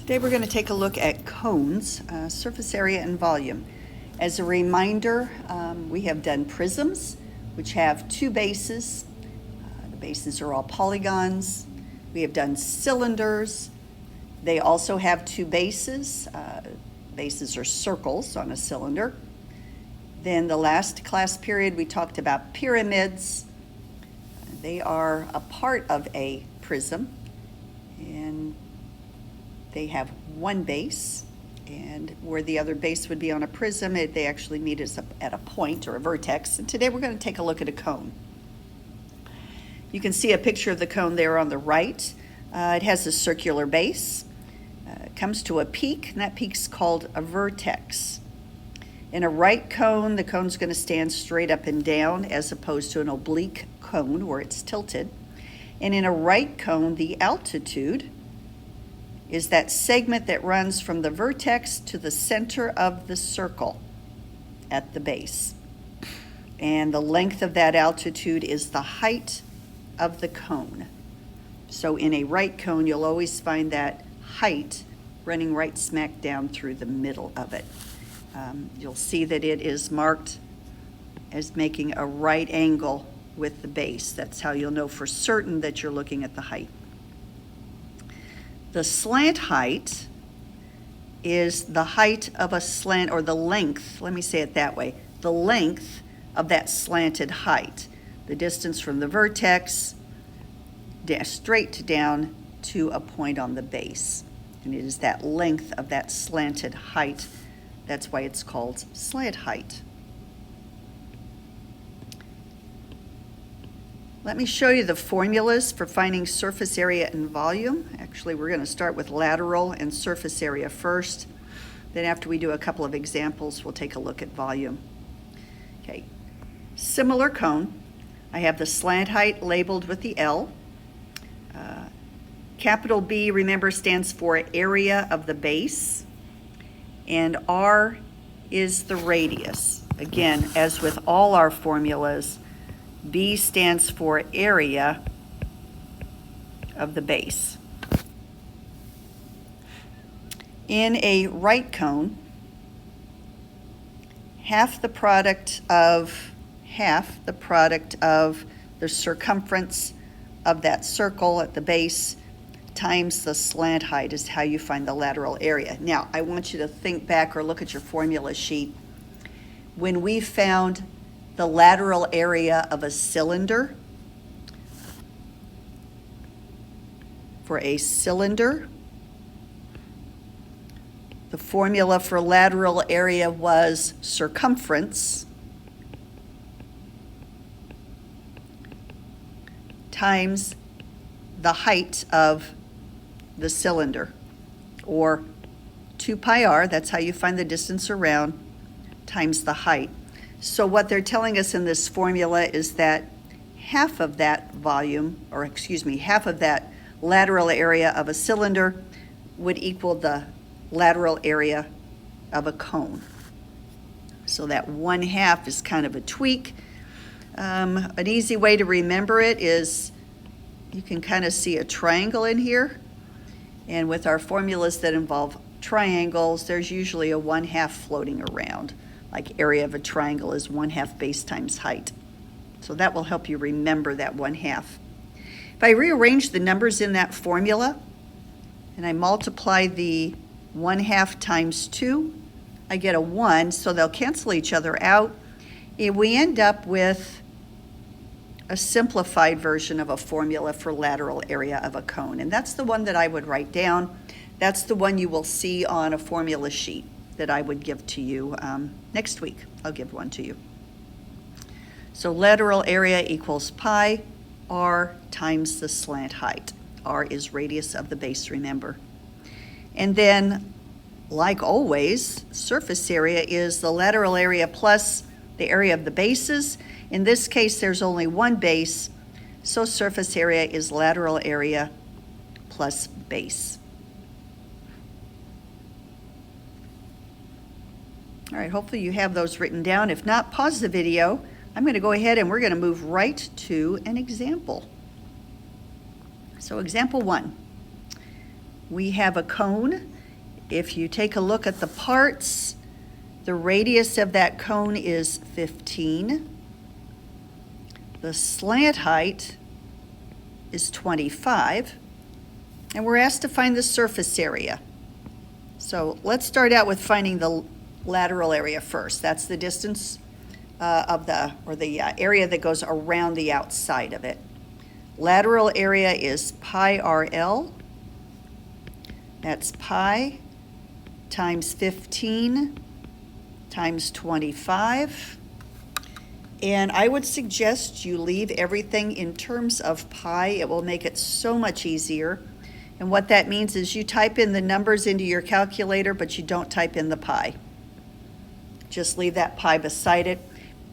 Today we're going to take a look at cones, surface area and volume. As a reminder, we have done prisms, which have two bases. The bases are all polygons. We have done cylinders. They also have two bases. Bases are circles on a cylinder. Then the last class period we talked about pyramids. They are a part of a prism, and they have one base, and where the other base would be on a prism, they actually meet at a point or a vertex. And today we're going to take a look at a cone. You can see a picture of the cone there on the right. It has a circular base. It comes to a peak, and that peak's called a vertex. In a right cone, the cone's going to stand straight up and down as opposed to an oblique cone where it's tilted. And in a right cone, the altitude is that segment that runs from the vertex to the center of the circle at the base. And the length of that altitude is the height of the cone. So in a right cone, you'll always find that height running right smack down through the middle of it. You'll see that it is marked as making a right angle with the base. That's how you'll know for certain that you're looking at the height. The slant height is the height of a slant, or the length, let me say it that way, the length of that slanted height, the distance from the vertex straight down to a point on the base. And it is that length of that slanted height. That's why it's called slant height. Let me show you the formulas for finding surface area and volume. Actually, we're going to start with lateral and surface area first. Then after we do a couple of examples, we'll take a look at volume. Okay, similar cone. I have the slant height labeled with the L. Capital B, remember, stands for area of the base. And R is the radius. Again, as with all our formulas, B stands for area of the base. In a right cone, half the product of the circumference of that circle at the base times the slant height is how you find the lateral area. Now, I want you to think back or look at your formula sheet. When we found the lateral area of a cylinder, for a cylinder, the formula for lateral area was circumference times the height of the cylinder, or 2 pi r, that's how you find the distance around, times the height. So what they're telling us in this formula is that half of that half of that lateral area of a cylinder would equal the lateral area of a cone. So that 1/2 is kind of a tweak. An easy way to remember it is you can kind of see a triangle in here. And with our formulas that involve triangles, there's usually a 1/2 floating around. Like area of a triangle is 1/2 base times height. So that will help you remember that 1/2. If I rearrange the numbers in that formula and I multiply the 1/2 times 2, I get a 1, so they'll cancel each other out. And we end up with a simplified version of a formula for lateral area of a cone. And that's the one that I would write down. That's the one you will see on a formula sheet that I would give to you next week. I'll give one to you. So lateral area equals pi r times the slant height. R is radius of the base, remember. And then, like always, surface area is the lateral area plus the area of the bases. In this case, there's only one base, so surface area is lateral area plus base. All right, hopefully you have those written down. If not, pause the video. I'm going to go ahead and we're going to move right to an example. So example 1. We have a cone If you take a look at the parts, the radius of that cone is 15. The slant height is 25. And we're asked to find the surface area. So let's start out with finding the lateral area first. That's the distance of the area that goes around the outside of it. Lateral area is pi RL. That's pi times 15 times 25. And I would suggest you leave everything in terms of pi. It will make it so much easier. And what that means is you type in the numbers into your calculator, but you don't type in the pi. Just leave that pi beside it.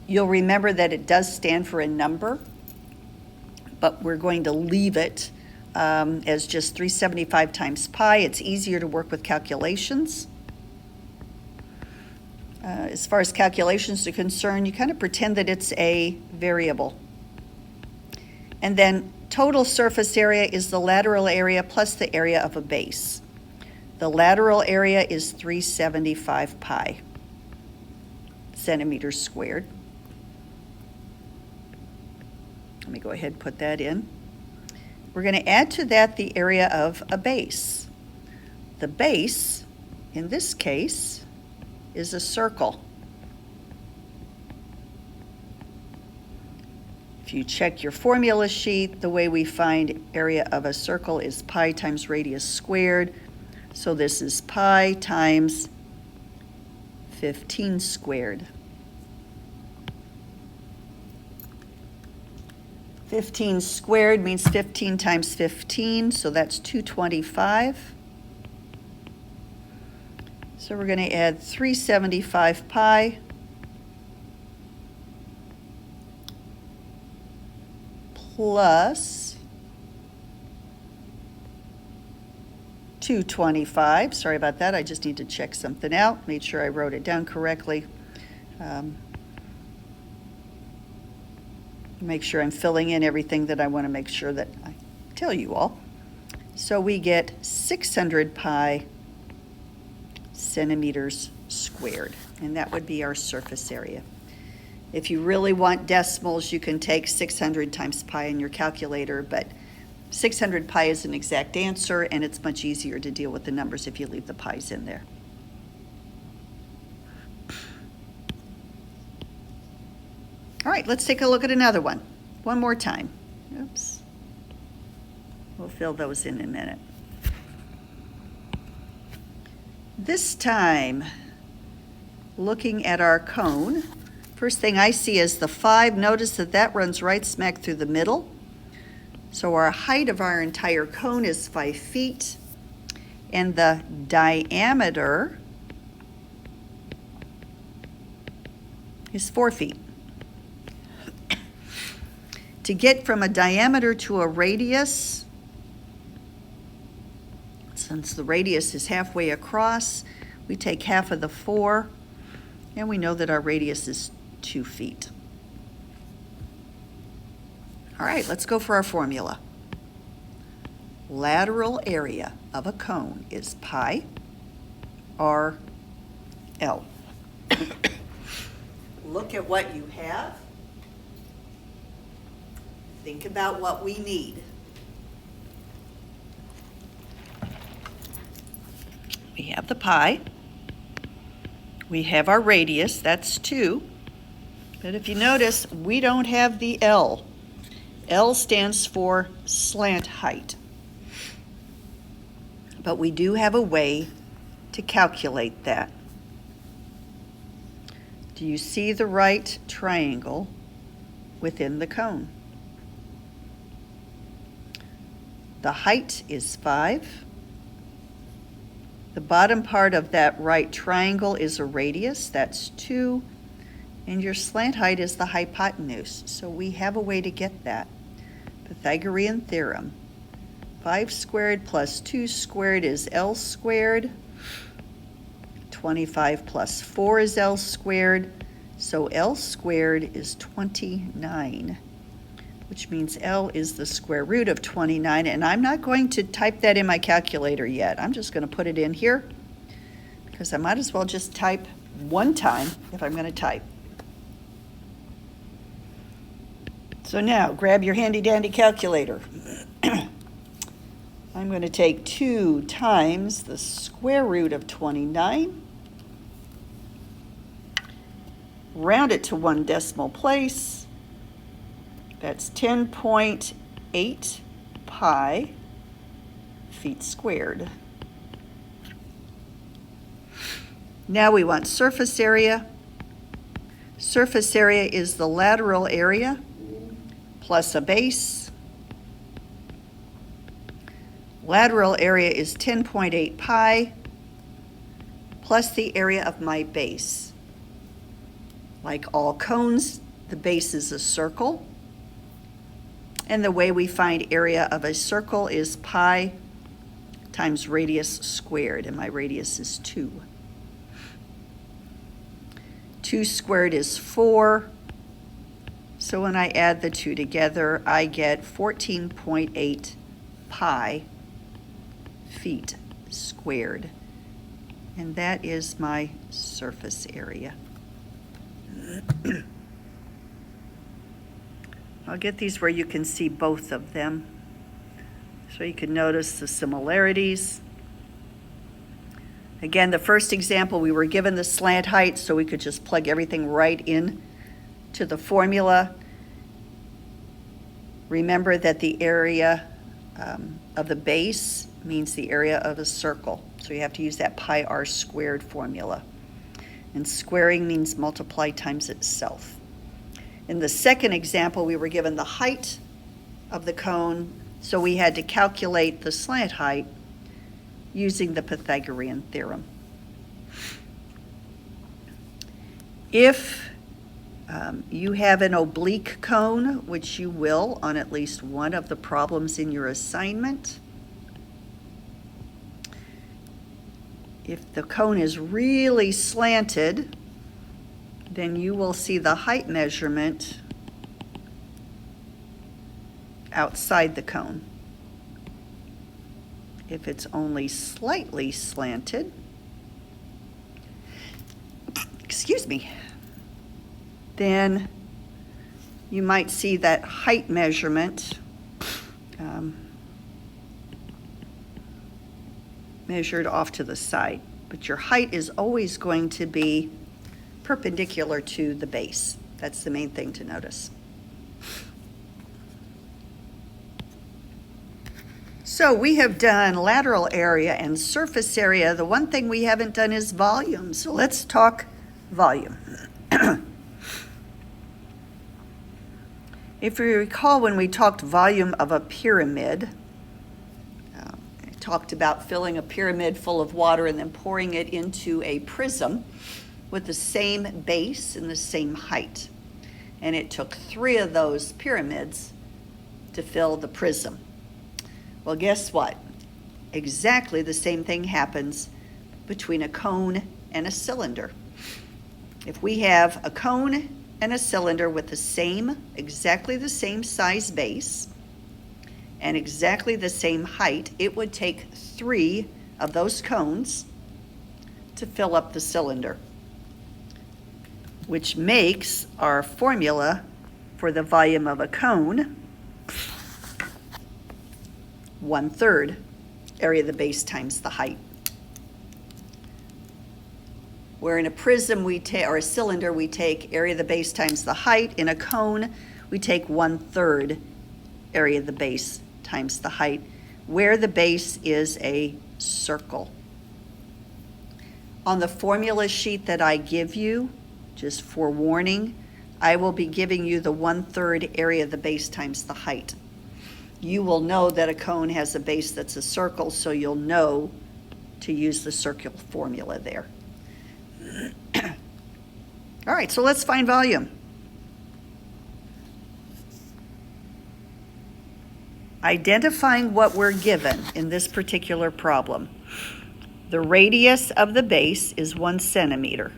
You'll remember that it does stand for a number, but we're going to leave it as just 375 times pi. It's easier to work with calculations. As far as calculations are concerned, you kind of pretend that it's a variable. And then total surface area is the lateral area plus the area of a base. The lateral area is 375 pi centimeters squared. Let me go ahead and put that in. We're going to add to that the area of a base. The base, in this case, is a circle. If you check your formula sheet, the way we find area of a circle is pi times radius squared. So this is pi times 15 squared. 15 squared means 15 times 15, so that's 225. So we're going to add 375 pi plus 225. Sorry about that. I just need to check something out. Made sure I wrote it down correctly. Make sure I'm filling in everything that I want to make sure that I tell you all. So we get 600 pi centimeters squared, and that would be our surface area. If you really want decimals, you can take 600 times pi in your calculator, but 600 pi is an exact answer, and it's much easier to deal with the numbers if you leave the pi's in there. All right, let's take a look at another one. One more time. Oops. We'll fill those in a minute. This time, looking at our cone, first thing I see is the 5. Notice that that runs right smack through the middle. So our height of our entire cone is 5 feet, and the diameter is 4 feet. To get from a diameter to a radius, since the radius is halfway across, we take half of the 4, and we know that our radius is 2 feet. All right, let's go for our formula. Lateral area of a cone is pi RL. Look at what you have. Think about what we need. We have the pi. We have our radius, that's 2. But if you notice, we don't have the L. L stands for slant height. But we do have a way to calculate that. Do you see the right triangle within the cone? The height is 5. The bottom part of that right triangle is a radius, that's 2. And your slant height is the hypotenuse. So we have a way to get that. Pythagorean theorem. 5 squared plus 2 squared is L squared. 25 plus 4 is L squared. So L squared is 29. Which means L is the square root of 29, and I'm not going to type that in my calculator yet. I'm just going to put it in here. because I might as well just type one time if I'm going to type. So now, grab your handy-dandy calculator. I'm going to take 2 times the square root of 29, round it to 1 decimal place. That's 10.8 pi feet squared. Now we want surface area. Surface area is the lateral area plus a base. Lateral area is 10.8 pi plus the area of my base. Like all cones, the base is a circle. And the way we find area of a circle is pi times radius squared, and my radius is 2. 2 squared is 4. So when I add the two together, I get 14.8 pi feet squared. And that is my surface area. I'll get these where you can see both of them, so you can notice the similarities. Again, the first example, we were given the slant height, so we could just plug everything right in to the formula. Remember that the area of the base means the area of a circle, so you have to use that pi r squared formula. And squaring means multiply times itself. In the second example, we were given the height of the cone, so we had to calculate the slant height using the Pythagorean theorem. If you have an oblique cone, which you will on at least one of the problems in your assignment, if the cone is really slanted, then you will see the height measurement outside the cone. If it's only slightly slanted, then you might see that height measurement measured off to the side. But your height is always going to be perpendicular to the base. That's the main thing to notice. So we have done lateral area and surface area. The one thing we haven't done is volume. So let's talk volume. If you recall, when we talked volume of a pyramid, I talked about filling a pyramid full of water and then pouring it into a prism with the same base and the same height. And it took 3 of those pyramids to fill the prism. Well, guess what? Exactly the same thing happens between a cone and a cylinder. If we have a cone and a cylinder with exactly the same size base and exactly the same height, it would take 3 of those cones to fill up the cylinder, which makes our formula for the volume of a cone 1/3 area of the base times the height. Where in a prism or a cylinder, we take area of the base times the height. In a cone, we take 1/3 area of the base times the height, where the base is a circle. On the formula sheet that I give you, just for warning, I will be giving you the 1/3 area of the base times the height. You will know that a cone has a base that's a circle, so you'll know to use the circular formula there. All right, so let's find volume. Identifying what we're given in this particular problem. The radius of the base is 1 centimeter.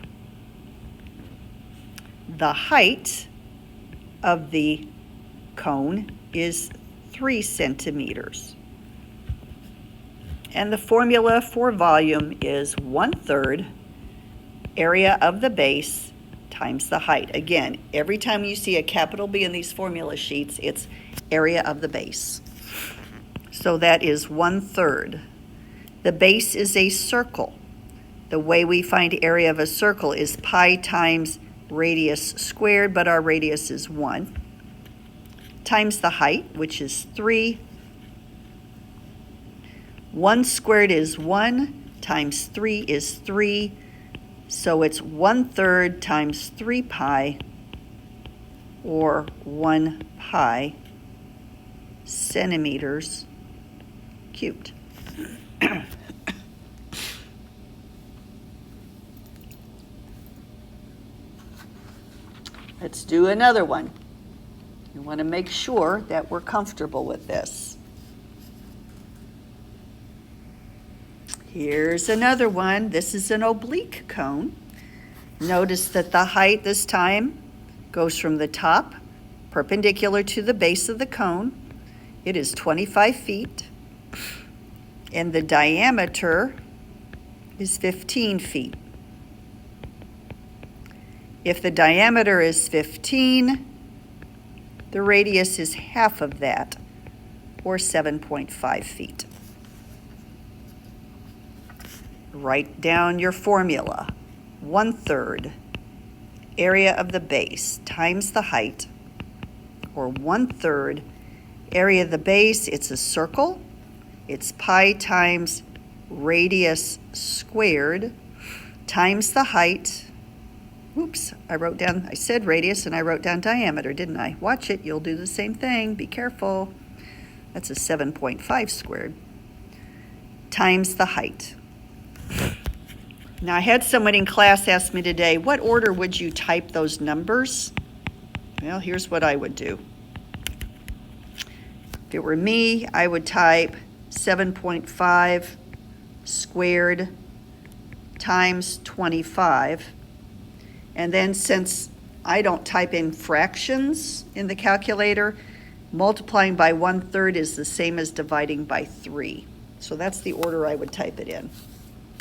The height of the cone is 3 centimeters. And the formula for volume is 1/3 area of the base times the height. Again, every time you see a capital B in these formula sheets, it's area of the base. So that is 1/3. The base is a circle. The way we find area of a circle is pi times radius squared, but our radius is 1, times the height, which is 3. 1 squared is 1, times 3 is 3, so it's 1/3 times 3 pi, or 1 pi centimeters cubed. Let's do another one. You want to make sure that we're comfortable with this. Here's another one. This is an oblique cone. Notice that the height this time goes from the top perpendicular to the base of the cone. It is 25 feet. And the diameter is 15 feet. If the diameter is 15, the radius is half of that, or 7.5 feet. Write down your formula. 1/3 area of the base times the height, or 1/3 area of the base. It's a circle. It's pi times radius squared times the height. Oops, I said radius and I wrote down diameter, didn't I? Watch it, you'll do the same thing. Be careful. That's a 7.5 squared times the height. Now, I had someone in class ask me today, what order would you type those numbers? Well, here's what I would do. If it were me, I would type 7.5 squared times 25. And then since I don't type in fractions in the calculator, multiplying by 1/3 is the same as dividing by 3. So that's the order I would type it in.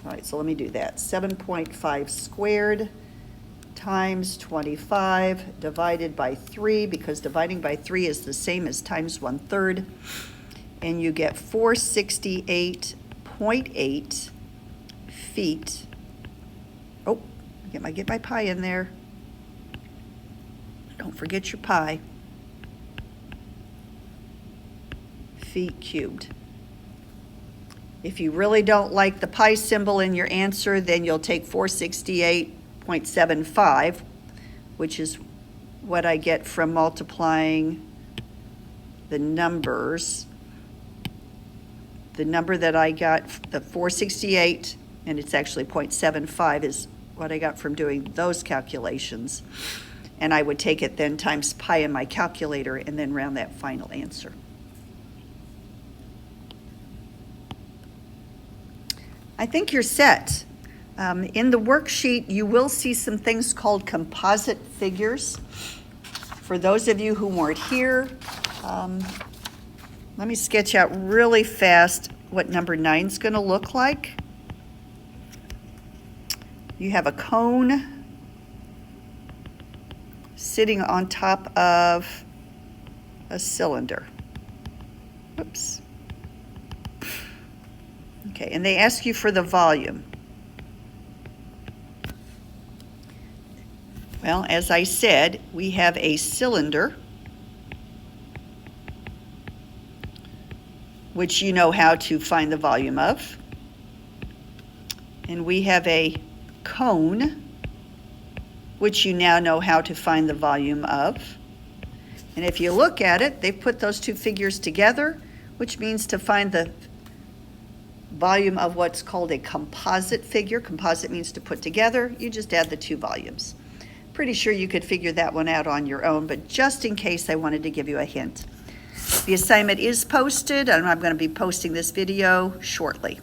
All right, so let me do that. 7.5 squared times 25 divided by 3, because dividing by 3 is the same as times 1/3. And you get 468.8 feet. Oh, get my pi in there. Don't forget your pi. Feet cubed. If you really don't like the pi symbol in your answer, then you'll take 468.75, which is what I get from multiplying the numbers. The number that I got, the 468, and it's actually 0.75, is what I got from doing those calculations. And I would take it then times pi in my calculator and then round that final answer. I think you're set. In the worksheet, you will see some things called composite figures. For those of you who weren't here, let me sketch out really fast what number 9 is going to look like. You have a cone sitting on top of a cylinder. Oops. Okay, and they ask you for the volume. Well, as I said, we have a cylinder, which you know how to find the volume of. And we have a cone, which you now know how to find the volume of. And if you look at it, they've put those two figures together, which means to find the volume of what's called a composite figure. Composite means to put together. You just add the two volumes. Pretty sure you could figure that one out on your own, but just in case, I wanted to give you a hint. The assignment is posted, and I'm going to be posting this video shortly.